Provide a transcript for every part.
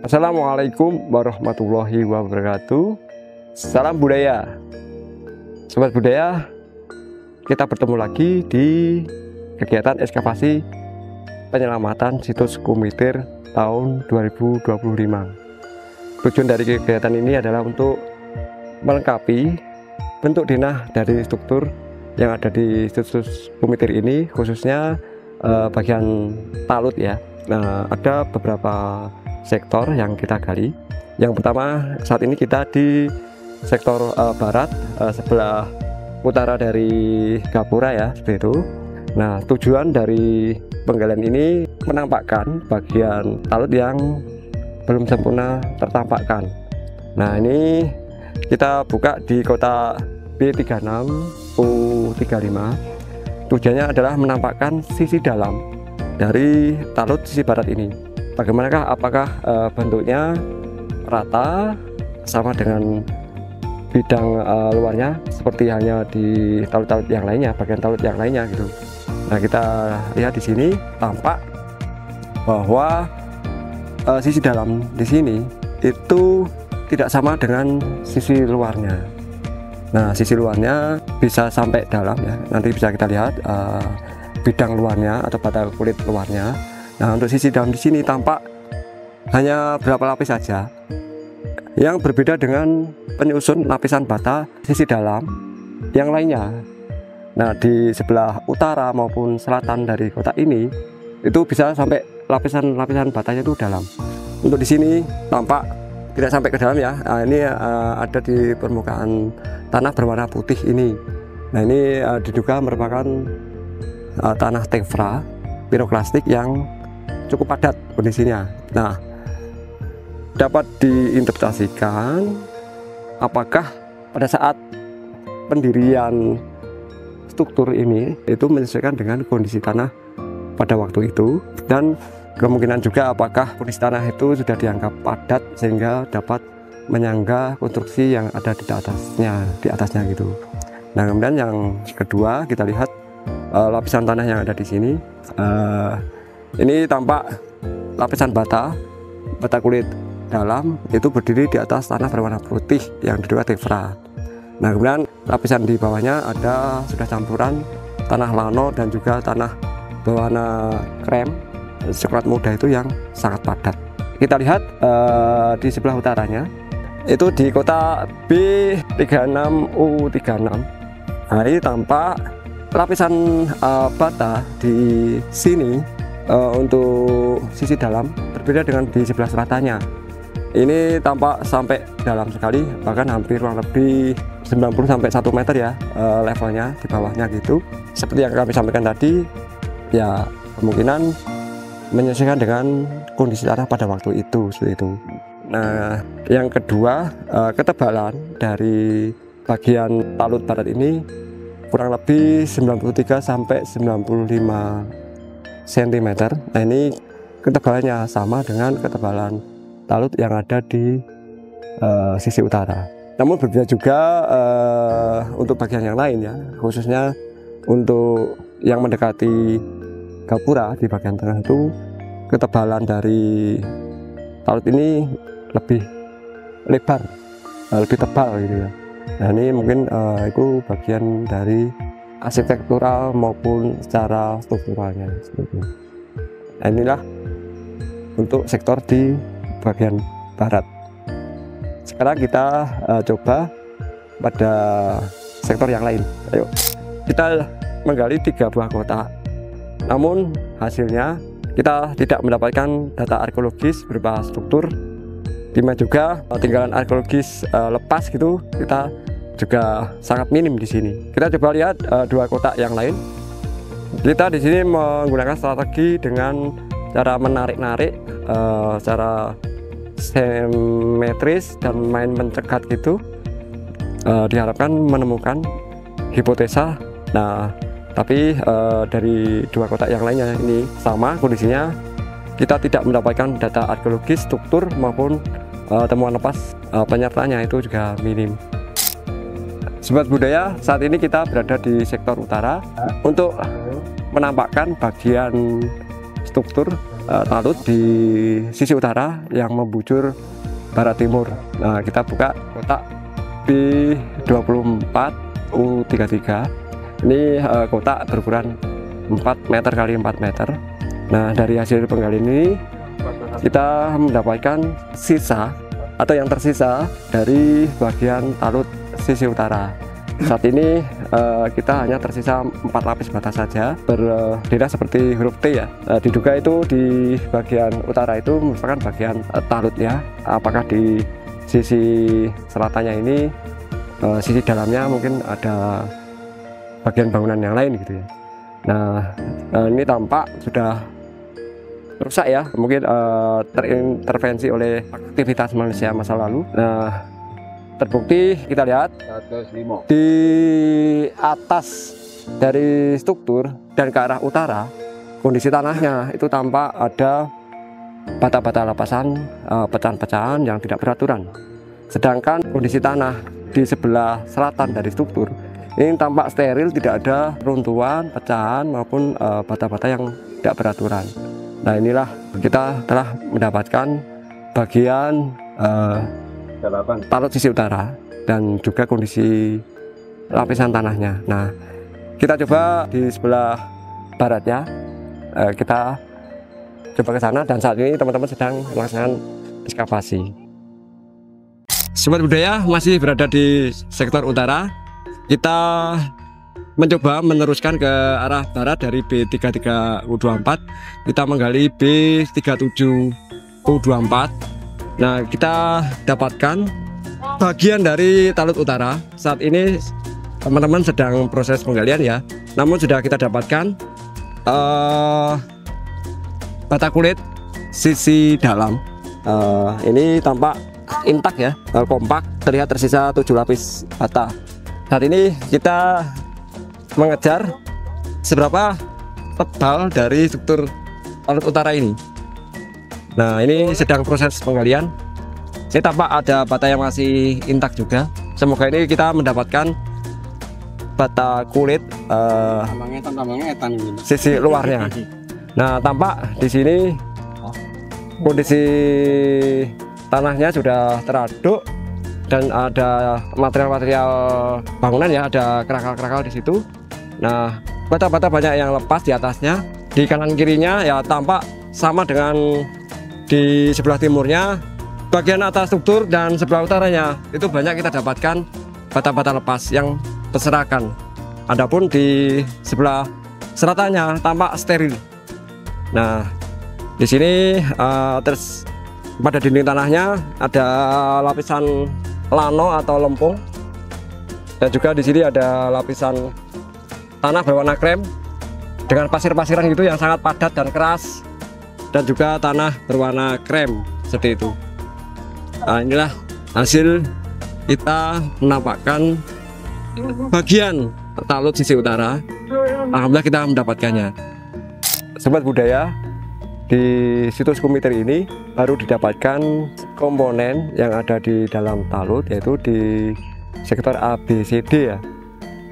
Assalamualaikum warahmatullahi wabarakatuh. Salam budaya. Sobat budaya, kita bertemu lagi di kegiatan ekskavasi penyelamatan situs Kumitir tahun 2025. Tujuan dari kegiatan ini adalah untuk melengkapi bentuk denah dari struktur yang ada di situs Kumitir ini, khususnya bagian talut ya. Nah, ada beberapa sektor yang kita gali. Yang pertama, saat ini kita di sektor barat, sebelah utara dari gapura ya, seperti itu. Nah, tujuan dari penggalian ini menampakkan bagian talut yang belum sempurna tertampakkan. Nah, ini kita buka di kotak B36 U35. Tujuannya adalah menampakkan sisi dalam dari talut sisi barat ini. Bagaimanakah, apakah bentuknya rata sama dengan bidang luarnya seperti halnya di talut-talut yang lainnya, bagian talut yang lainnya gitu. Nah, kita lihat di sini tampak bahwa sisi dalam di sini itu tidak sama dengan sisi luarnya. Nah, sisi luarnya bisa sampai dalam ya. Nanti bisa kita lihat bidang luarnya atau pada kulit luarnya. Nah, untuk sisi dalam di sini tampak hanya beberapa lapis saja. Yang berbeda dengan penyusun lapisan bata sisi dalam yang lainnya. Nah, di sebelah utara maupun selatan dari kotak ini itu bisa sampai lapisan-lapisan batanya itu dalam. Untuk di sini tampak tidak sampai ke dalam ya. Nah, ini ada di permukaan tanah berwarna putih ini. Nah, ini diduga merupakan tanah tephra piroklastik yang cukup padat kondisinya. Nah, dapat diinterpretasikan apakah pada saat pendirian struktur ini itu menyesuaikan dengan kondisi tanah pada waktu itu, dan kemungkinan juga apakah kondisi tanah itu sudah dianggap padat sehingga dapat menyangga konstruksi yang ada di atasnya gitu. Nah, kemudian yang kedua kita lihat lapisan tanah yang ada di sini. Ini tampak lapisan bata kulit dalam itu berdiri di atas tanah berwarna putih yang diduga tephra. Nah, kemudian lapisan di bawahnya ada sudah campuran tanah lano dan juga tanah berwarna krem coklat muda itu yang sangat padat. Kita lihat di sebelah utaranya itu di kotak B36 U36. Nah, ini tampak lapisan bata di sini untuk sisi dalam berbeda dengan di sebelah selatannya. Ini tampak sampai dalam sekali, bahkan hampir kurang lebih 90 sampai 1 meter ya levelnya di bawahnya gitu. Seperti yang kami sampaikan tadi, ya kemungkinan menyesuaikan dengan kondisi tanah pada waktu itu seperti itu. Nah, yang kedua, ketebalan dari bagian talut barat ini kurang lebih 93 sampai 95 cm. Nah, ini ketebalannya sama dengan ketebalan talut yang ada di sisi utara. Namun berbeda juga untuk bagian yang lain ya, khususnya untuk yang mendekati gapura di bagian tengah itu ketebalan dari talut ini lebih lebar, lebih tebal gitu ya. Nah, ini mungkin itu bagian dari arsitektural maupun secara strukturalnya seperti itu. Nah, inilah untuk sektor di bagian barat. Sekarang kita coba pada sektor yang lain. Ayo, kita menggali 3 buah kotak. Namun hasilnya kita tidak mendapatkan data arkeologis berupa struktur, dimana juga tinggalan arkeologis lepas gitu kita juga sangat minim di sini. Kita coba lihat 2 kotak yang lain. Kita di sini menggunakan strategi dengan cara menarik-narik secara simetris dan main mencegat gitu. Diharapkan menemukan hipotesa. Nah, tapi dari 2 kotak yang lainnya ini sama kondisinya. Kita tidak mendapatkan data arkeologis, struktur maupun temuan lepas penyertanya itu juga minim. Sobat budaya, saat ini kita berada di sektor utara untuk menampakkan bagian struktur talut di sisi utara yang membujur barat timur. Nah, kita buka kotak B24 U33. Ini kotak berukuran 4 meter kali 4 meter. Nah, dari hasil penggalian ini kita mendapatkan sisa atau yang tersisa dari bagian talut sisi utara. Saat ini kita hanya tersisa 4 lapis bata saja, berderet seperti huruf T ya. Diduga itu di bagian utara itu merupakan bagian talut ya. Apakah di sisi selatannya ini, sisi dalamnya mungkin ada bagian bangunan yang lain gitu ya. Nah, ini tampak sudah rusak ya, mungkin terintervensi oleh aktivitas manusia masa lalu. Nah, terbukti kita lihat di atas dari struktur dan ke arah utara, kondisi tanahnya itu tampak ada bata-bata lapasan pecahan-pecahan yang tidak beraturan. Sedangkan kondisi tanah di sebelah selatan dari struktur ini tampak steril, tidak ada runtuhan, pecahan maupun bata-bata yang tidak beraturan. Nah, inilah kita telah mendapatkan bagian talut sisi utara dan juga kondisi lapisan tanahnya. Nah, kita coba di sebelah baratnya, kita coba ke sana, dan saat ini teman-teman sedang melaksanakan ekskavasi. Sobat budaya masih berada di sektor utara. Kita mencoba meneruskan ke arah barat dari B33 U24. Kita menggali B37 U24. Nah, kita dapatkan bagian dari talut utara. Saat ini teman-teman sedang proses penggalian ya. Namun sudah kita dapatkan bata kulit sisi dalam. Ini tampak intak ya, kompak, terlihat tersisa 7 lapis bata. Saat ini kita mengejar seberapa tebal dari struktur talut utara ini. Nah, ini sedang proses penggalian. Saya tampak ada bata yang masih intak juga. Semoga ini kita mendapatkan bata kulit sisi luarnya. Nah, tampak di sini kondisi tanahnya sudah teraduk dan ada material-material bangunan ya, ada kerakal-kerakal di situ. Nah, bata-bata banyak yang lepas di atasnya. Di kanan kirinya ya tampak sama dengan di sebelah timurnya. Bagian atas struktur dan sebelah utaranya itu banyak kita dapatkan bata-bata lepas yang berserakan. Adapun di sebelah selatannya tampak steril. Nah, di sini terus pada dinding tanahnya ada lapisan lano atau lempung, dan juga di sini ada lapisan tanah berwarna krem dengan pasir-pasiran gitu yang sangat padat dan keras, dan juga tanah berwarna krem seperti itu. Nah, inilah hasil kita menampakkan bagian talut sisi utara. Alhamdulillah kita mendapatkannya. Sobat budaya, di situs Kumiter ini baru didapatkan komponen yang ada di dalam talut, yaitu di sektor ABCD ya,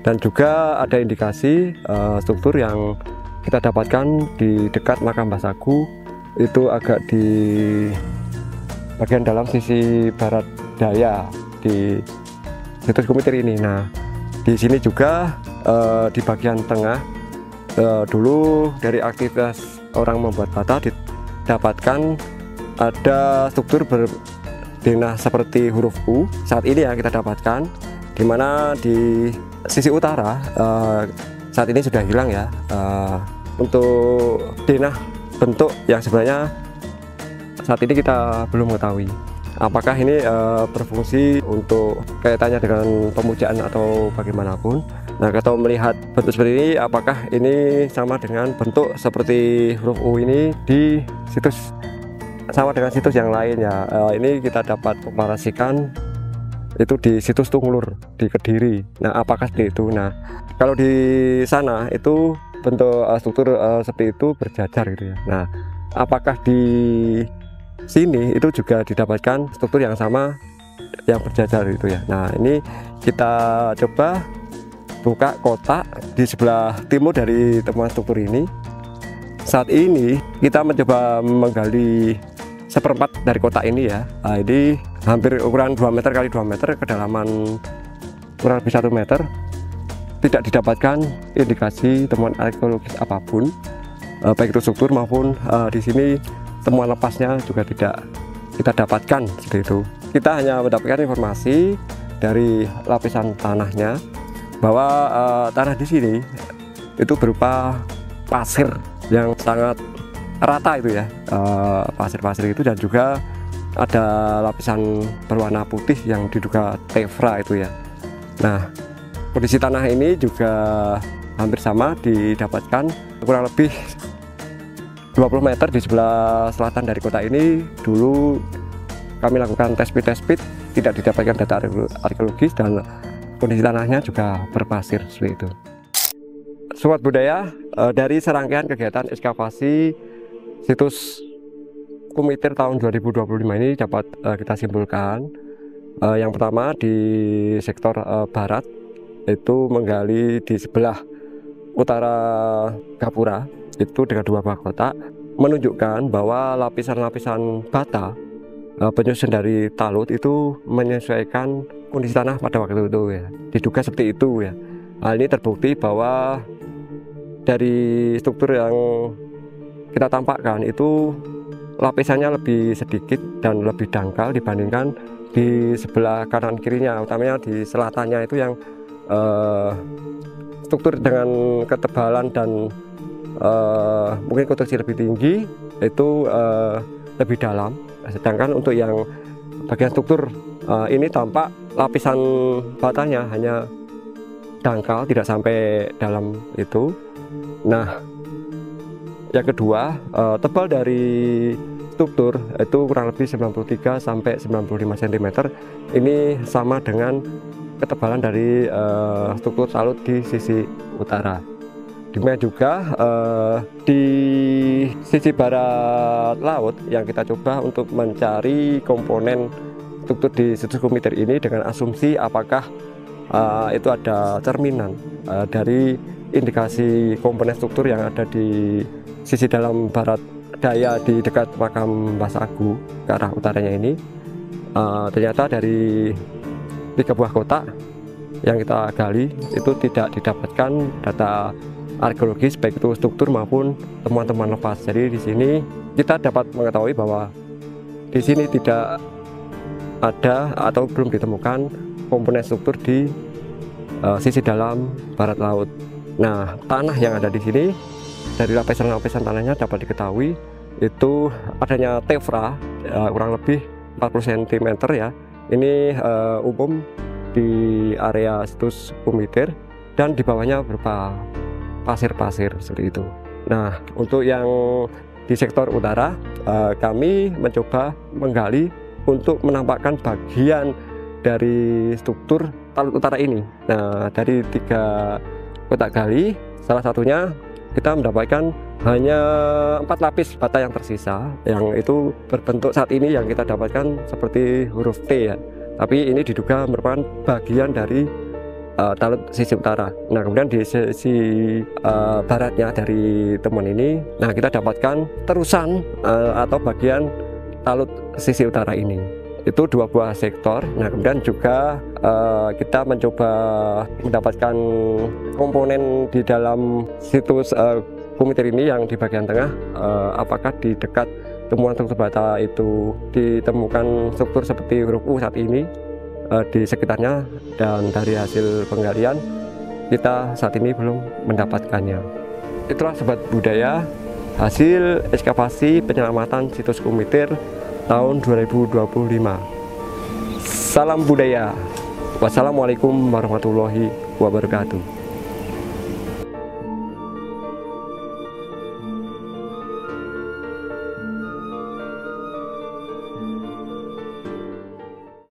dan juga ada indikasi struktur yang kita dapatkan di dekat makam Mbah Sagu, itu agak di bagian dalam sisi barat daya di situs Kumiter ini. Nah, di sini juga di bagian tengah dulu dari aktivitas orang membuat bata didapatkan ada struktur berdenah seperti huruf U. Saat ini ya kita dapatkan, dimana di sisi utara saat ini sudah hilang ya. Untuk denah bentuk yang sebenarnya saat ini kita belum mengetahui apakah ini berfungsi untuk kaitannya dengan pemujaan atau bagaimanapun. Nah, kalau melihat bentuk seperti ini, apakah ini sama dengan bentuk seperti huruf U ini di situs, sama dengan situs yang lain ya. Ini kita dapat komparasikan itu di situs Tunglur di Kediri. Nah, apakah seperti itu? Nah, kalau di sana itu bentuk struktur seperti itu berjajar gitu ya. Nah, apakah di sini itu juga didapatkan struktur yang sama yang berjajar gitu ya. Nah, ini kita coba buka kotak di sebelah timur dari temuan struktur ini. Saat ini kita mencoba menggali seperempat dari kotak ini ya. Nah, ini hampir ukuran 2 meter kali 2 meter, kedalaman kurang lebih 1 meter. Tidak didapatkan indikasi temuan arkeologis apapun, baik itu struktur maupun di sini temuan lepasnya juga tidak kita dapatkan seperti itu. Kita hanya mendapatkan informasi dari lapisan tanahnya bahwa tanah di sini itu berupa pasir yang sangat rata itu ya, pasir-pasir itu, dan juga ada lapisan berwarna putih yang diduga tephra itu ya. Nah, kondisi tanah ini juga hampir sama didapatkan kurang lebih 20 meter di sebelah selatan dari kota ini. Dulu kami lakukan tes pit, tidak didapatkan data arkeologis dan kondisi tanahnya juga berpasir seperti itu. Sobat budaya, dari serangkaian kegiatan ekskavasi situs Kumitir tahun 2025 ini dapat kita simpulkan, yang pertama di sektor barat itu menggali di sebelah utara Gapura itu dengan 2 buah kotak, menunjukkan bahwa lapisan-lapisan bata penyusun dari talut itu menyesuaikan kondisi tanah pada waktu itu ya, diduga seperti itu ya. Hal ini terbukti bahwa dari struktur yang kita tampakkan itu lapisannya lebih sedikit dan lebih dangkal dibandingkan di sebelah kanan kirinya, utamanya di selatannya itu yang struktur dengan ketebalan dan mungkin konstruksi lebih tinggi itu lebih dalam, sedangkan untuk yang bagian struktur ini tampak lapisan batanya hanya dangkal, tidak sampai dalam itu. Nah, yang kedua, tebal dari struktur itu kurang lebih 93 sampai 95 cm. Ini sama dengan ketebalan dari struktur talut di sisi utara. Demikian juga di sisi barat laut yang kita coba untuk mencari komponen struktur di situs Kumitir ini dengan asumsi apakah itu ada cerminan dari indikasi komponen struktur yang ada di sisi dalam barat daya di dekat makam Mbah Sagu ke arah utaranya ini. Ternyata dari 3 buah kotak yang kita gali itu tidak didapatkan data arkeologis baik itu struktur maupun temuan-temuan lepas. Jadi di sini kita dapat mengetahui bahwa di sini tidak ada atau belum ditemukan komponen struktur di sisi dalam barat laut. Nah, tanah yang ada di sini dari lapisan-lapisan tanahnya dapat diketahui itu adanya tephra kurang lebih 40 cm ya. Ini umum di area situs Kumitir dan di bawahnya berupa pasir-pasir seperti itu. Nah, untuk yang di sektor utara kami mencoba menggali untuk menampakkan bagian dari struktur talut utara ini. Nah, dari 3 kotak gali, salah satunya kita mendapatkan hanya 4 lapis bata yang tersisa, yang itu berbentuk saat ini yang kita dapatkan seperti huruf T ya. Tapi ini diduga merupakan bagian dari talut sisi utara. Nah, kemudian di sisi baratnya dari temuan ini, nah kita dapatkan terusan atau bagian talut sisi utara ini. Itu 2 buah sektor. Nah, kemudian juga kita mencoba mendapatkan komponen di dalam situs Kumitir ini yang di bagian tengah, apakah di dekat temuan struktur bata itu ditemukan struktur seperti huruf U saat ini di sekitarnya, dan dari hasil penggalian kita saat ini belum mendapatkannya. Itulah sobat budaya hasil ekskavasi penyelamatan situs Kumitir tahun 2025. Salam budaya. Wassalamualaikum warahmatullahi wabarakatuh.